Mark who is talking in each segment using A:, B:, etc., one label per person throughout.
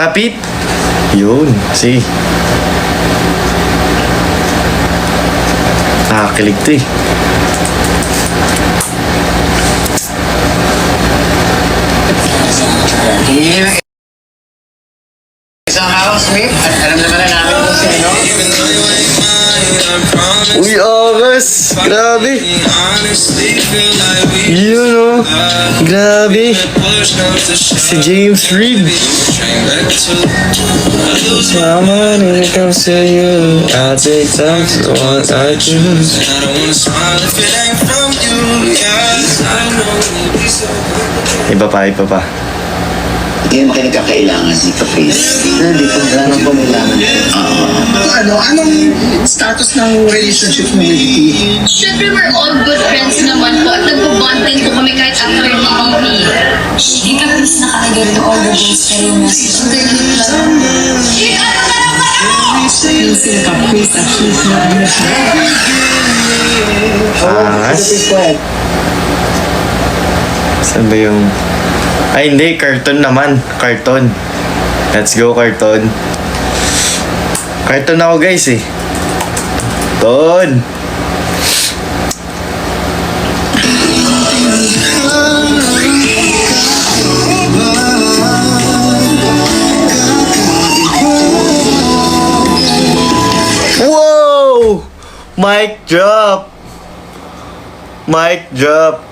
A: Kapit. Yun. See. Nakakilig to eh.
B: Isang housemate at alam naman na namin kung sino.
A: Uy, August! Grabe! Yun o. Grabe. Si James Reid. Someone when it comes to you, I'll take time to what I choose. Iba pa, iba pa.
B: Hindi mo kailangan dito, please. Hindi po gano'n po kailangan.
C: Anong status ng relationship mo with Vicky?
D: Siyempre, we're all good friends naman po at nagpo-bond din po kami kahit after ni Vicky.
E: Hindi ka please nakalagay to all the days kayo message. Minsan ka please at least na ano siya.
A: Angas. Saan ba yung... Ay, hindi. Cartoon naman. Cartoon. Let's go, cartoon. Cartoon ako, guys, eh. Cartoon. Whoa! Mic drop. Mic drop.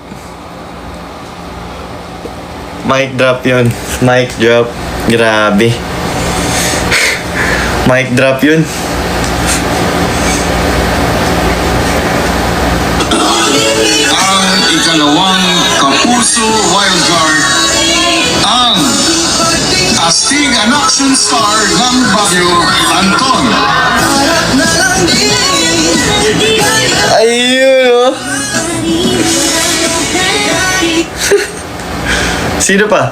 A: Mic drop yun. Mic drop. Grabe. Mic drop yun.
F: Ang ikalawang Kapuso Wildcard, ang astig and action star ng Baguio, Anton.
A: Ayun, oh. Sino pa?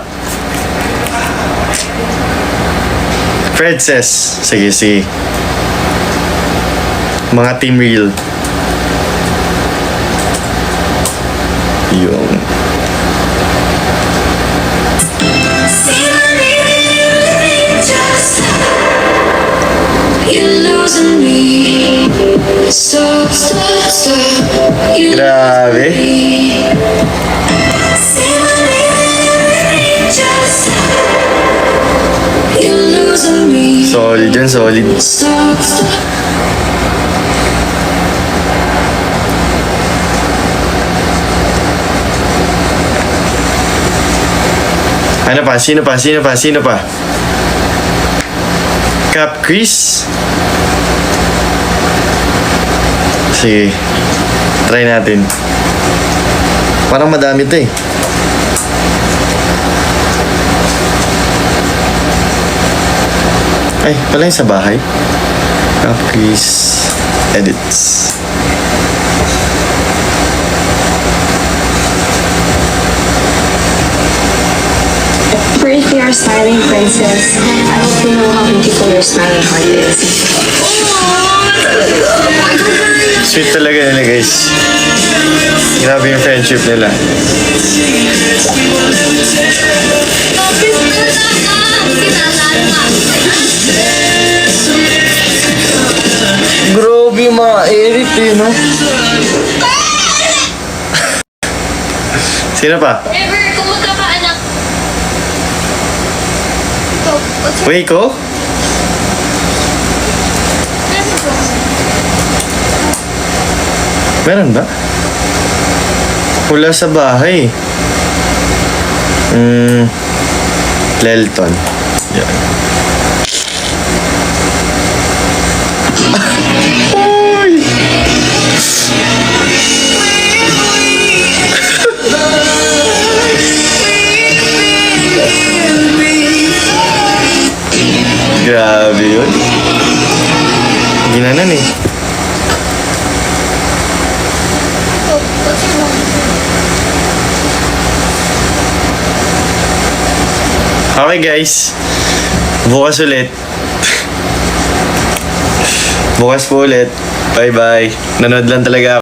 A: Princess. Sige, sige. Mga Team Real. Yung... Grabe. Solid yan, solid. Ano pa? Sino pa? Sino pa? Sino pa? Cap Chris? Sige. Try natin. Parang madami to eh. Ay, pala yung sa bahay. Chris edits.
E: First, you are smiling princess. I hope you know how beautiful your smiling heart is.
A: Sweet talaga nila, guys. Grabe yung friendship nila. Grabe yung mga edit eh, no? Sino pa?
D: Ever, kumusta ka, anak? Ito, what's your...
A: Wait ko? Meron ba? Wala sa bahay. Lelton. Yan. Ay! Grabe yun. Ginanan eh.
D: what's your mom?
A: Okay guys. Bukas ulit. Bukas po ulit. Bye bye. Nanood lang talaga ako.